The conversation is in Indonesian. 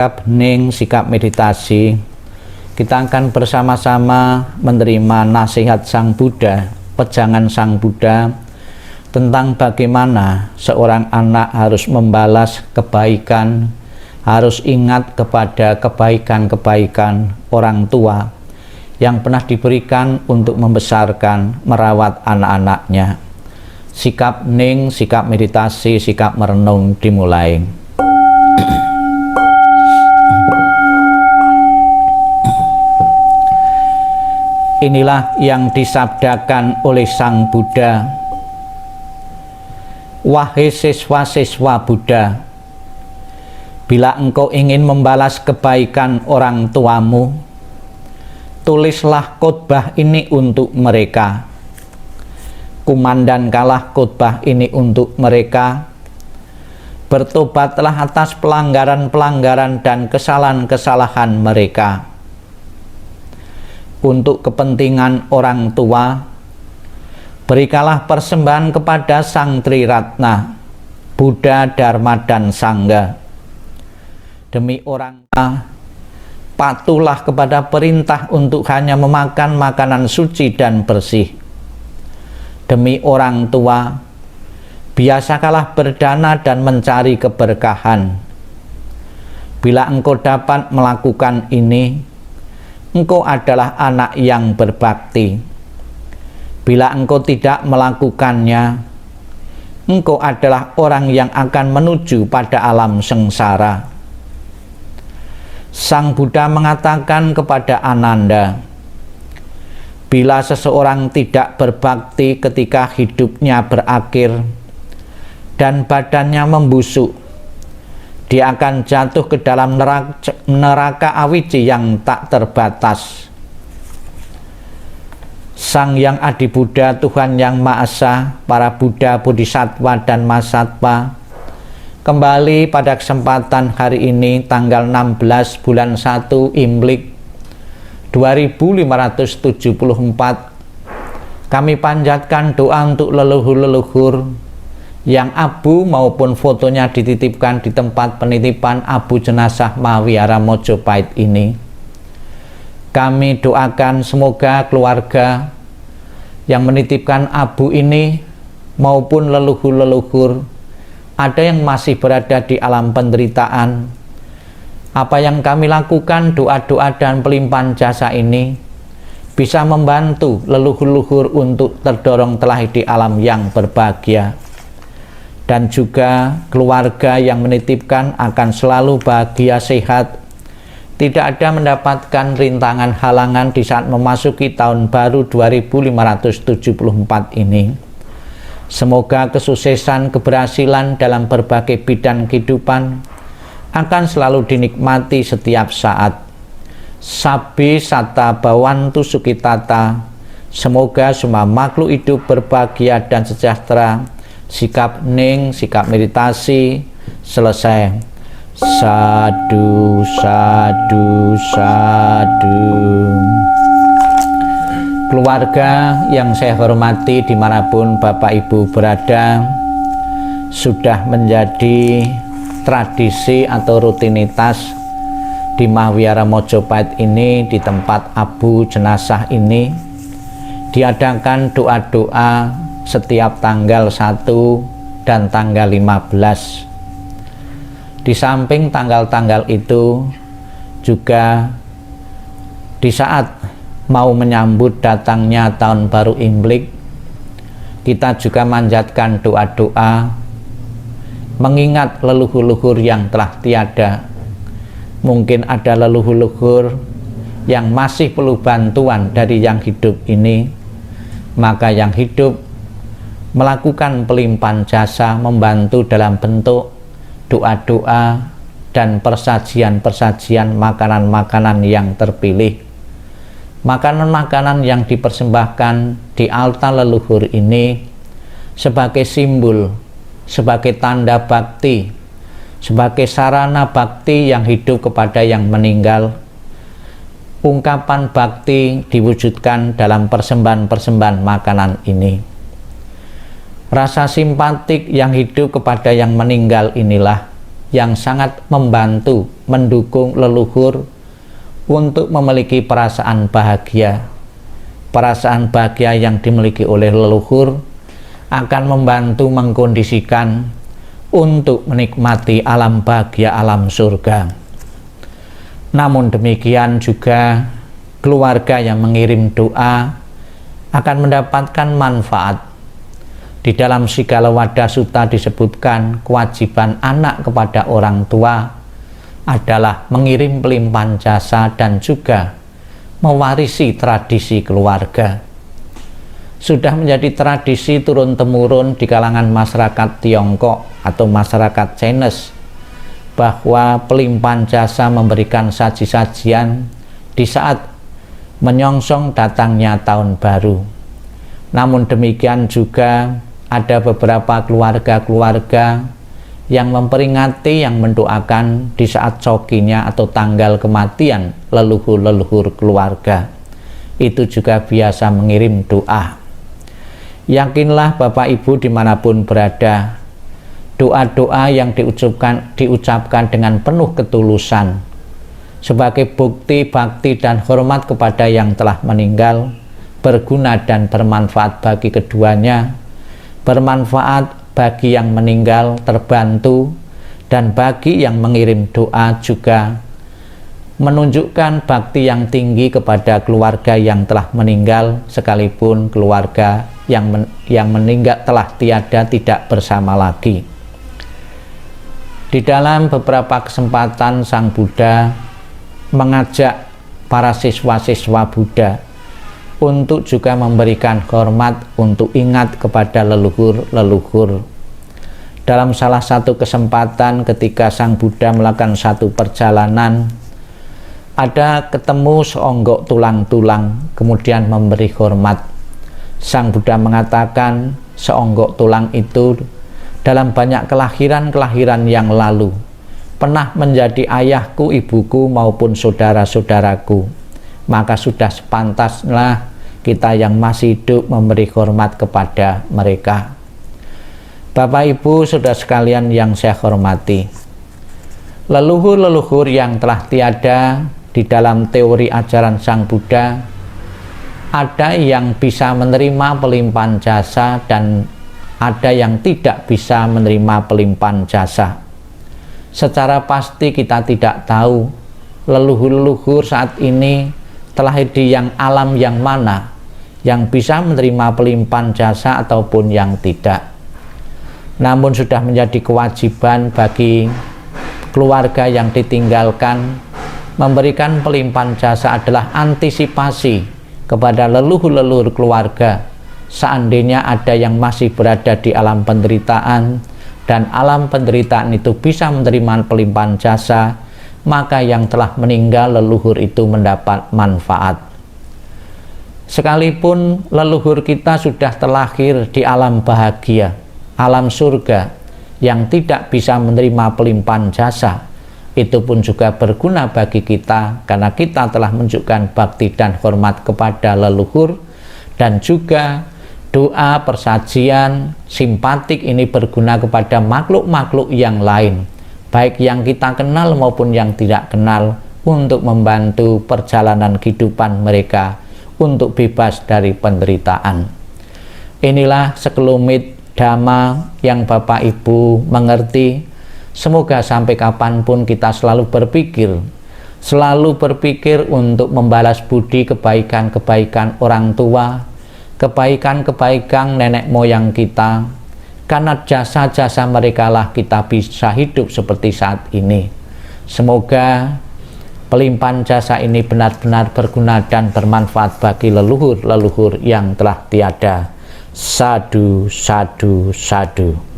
Sikap meditasi, kita akan bersama-sama menerima nasihat Sang Buddha, pejangan Sang Buddha tentang bagaimana seorang anak harus membalas kebaikan, harus ingat kepada kebaikan-kebaikan orang tua yang pernah diberikan untuk membesarkan, merawat anak-anaknya. Sikap ning, sikap meditasi, sikap merenung dimulai. Inilah yang disabdakan oleh Sang Buddha. Wahai siswa-siswa Buddha, bila engkau ingin membalas kebaikan orang tuamu, tulislah khotbah ini untuk mereka. Kumandangkanlah khotbah ini untuk mereka. Bertobatlah atas pelanggaran-pelanggaran dan kesalahan-kesalahan mereka. Untuk kepentingan orang tua, berikanlah persembahan kepada Sang Triratna, Buddha, Dharma, dan Sangha. Demi orang tua, patuhlah kepada perintah untuk hanya memakan makanan suci dan bersih. Demi orang tua, biasakanlah berdana dan mencari keberkahan. Bila engkau dapat melakukan ini, engkau adalah anak yang berbakti. Bila engkau tidak melakukannya, engkau adalah orang yang akan menuju pada alam sengsara. Sang Buddha mengatakan kepada Ananda, bila seseorang tidak berbakti ketika hidupnya berakhir dan badannya membusuk, dia akan jatuh ke dalam neraka awici yang tak terbatas. Sang Yang Adi Buddha, Tuhan Yang Maha Esa, para Buddha, Bodhisattva, dan Mahasattva, kembali pada kesempatan hari ini tanggal 16 bulan 1 Imlek 2574, kami panjatkan doa untuk leluhur-leluhur yang abu maupun fotonya dititipkan di tempat penitipan abu jenazah Mahawihara Mojopahit ini. Kami doakan semoga keluarga yang menitipkan abu ini maupun leluhur-leluhur, ada yang masih berada di alam penderitaan. Apa yang kami lakukan, doa-doa dan pelimpahan jasa ini bisa membantu leluhur-leluhur untuk terdorong telah di alam yang berbahagia. Dan juga keluarga yang menitipkan akan selalu bahagia, sehat, tidak ada mendapatkan rintangan halangan di saat memasuki tahun baru 2574 ini. Semoga kesuksesan, keberhasilan dalam berbagai bidang kehidupan akan selalu dinikmati setiap saat. Sabbi satta bhavantu sukhitata, semoga semua makhluk hidup berbahagia dan sejahtera. Sikap ning, sikap meditasi selesai. Sadu, sadu, sadu. Keluarga yang saya hormati dimanapun Bapak Ibu berada, sudah menjadi tradisi atau rutinitas di Mahawihara Mojopahit ini, di tempat abu jenazah ini, diadakan doa-doa setiap tanggal 1 dan tanggal 15. Di samping tanggal-tanggal itu juga di saat mau menyambut datangnya tahun baru Imlek, kita juga manjatkan doa-doa mengingat leluhur-leluhur yang telah tiada. Mungkin ada leluhur-leluhur yang masih perlu bantuan dari yang hidup ini, maka yang hidup melakukan pelimpahan jasa, membantu dalam bentuk doa-doa dan persajian-persajian makanan-makanan yang terpilih. Makanan-makanan yang dipersembahkan di altar leluhur ini sebagai simbol, sebagai tanda bakti, sebagai sarana bakti yang hidup kepada yang meninggal. Ungkapan bakti diwujudkan dalam persembahan-persembahan makanan ini. Rasa simpatik yang hidup kepada yang meninggal inilah yang sangat membantu, mendukung leluhur untuk memiliki perasaan bahagia. Perasaan bahagia yang dimiliki oleh leluhur akan membantu mengkondisikan untuk menikmati alam bahagia, alam surga. Namun demikian juga keluarga yang mengirim doa akan mendapatkan manfaat. Di dalam Sigala Wada Sutta disebutkan kewajiban anak kepada orang tua adalah mengirim pelimpahan jasa dan juga mewarisi tradisi keluarga. Sudah menjadi tradisi turun-temurun di kalangan masyarakat Tiongkok atau masyarakat Chinese bahwa pelimpahan jasa memberikan saji-sajian di saat menyongsong datangnya tahun baru. Namun demikian juga ada beberapa keluarga-keluarga yang memperingati, yang mendoakan di saat cokinya atau tanggal kematian leluhur-leluhur keluarga. Itu juga biasa mengirim doa. Yakinlah Bapak Ibu dimanapun berada, doa-doa yang diucapkan dengan penuh ketulusan sebagai bukti bakti dan hormat kepada yang telah meninggal berguna dan bermanfaat bagi keduanya, bermanfaat bagi yang meninggal terbantu, dan bagi yang mengirim doa juga menunjukkan bakti yang tinggi kepada keluarga yang telah meninggal, sekalipun keluarga yang meninggal telah tiada, tidak bersama lagi. Di dalam beberapa kesempatan Sang Buddha mengajak para siswa-siswa Buddha untuk juga memberikan hormat, untuk ingat kepada leluhur-leluhur. Dalam salah satu kesempatan ketika Sang Buddha melakukan satu perjalanan, ada ketemu seonggok tulang-tulang, kemudian memberi hormat. Sang Buddha mengatakan seonggok tulang itu dalam banyak kelahiran-kelahiran yang lalu pernah menjadi ayahku, ibuku maupun saudara-saudaraku, maka sudah sepantasnya kita yang masih hidup memberi hormat kepada mereka. Bapak Ibu saudara sekalian yang saya hormati, leluhur-leluhur yang telah tiada di dalam teori ajaran Sang Buddha, ada yang bisa menerima pelimpahan jasa dan ada yang tidak bisa menerima pelimpahan jasa. Secara pasti kita tidak tahu leluhur-leluhur saat ini telah di yang alam yang mana, yang bisa menerima pelimpahan jasa ataupun yang tidak. Namun sudah menjadi kewajiban bagi keluarga yang ditinggalkan memberikan pelimpahan jasa adalah antisipasi kepada leluhur-leluhur keluarga seandainya ada yang masih berada di alam penderitaan dan alam penderitaan itu bisa menerima pelimpahan jasa, maka yang telah meninggal leluhur itu mendapat manfaat. Sekalipun leluhur kita sudah terlahir di alam bahagia, alam surga yang tidak bisa menerima pelimpahan jasa, itu pun juga berguna bagi kita karena kita telah menunjukkan bakti dan hormat kepada leluhur, dan juga doa, persajian, simpatik ini berguna kepada makhluk-makhluk yang lain, baik yang kita kenal maupun yang tidak kenal, untuk membantu perjalanan kehidupan mereka untuk bebas dari penderitaan. Inilah sekelumit dhamma yang Bapak Ibu mengerti. Semoga sampai kapanpun kita selalu berpikir untuk membalas budi kebaikan-kebaikan orang tua, kebaikan-kebaikan nenek moyang kita, karena jasa-jasa mereka lah kita bisa hidup seperti saat ini. Semoga pelimpahan jasa ini benar-benar berguna dan bermanfaat bagi leluhur-leluhur yang telah tiada. Sadu, sadu, sadu.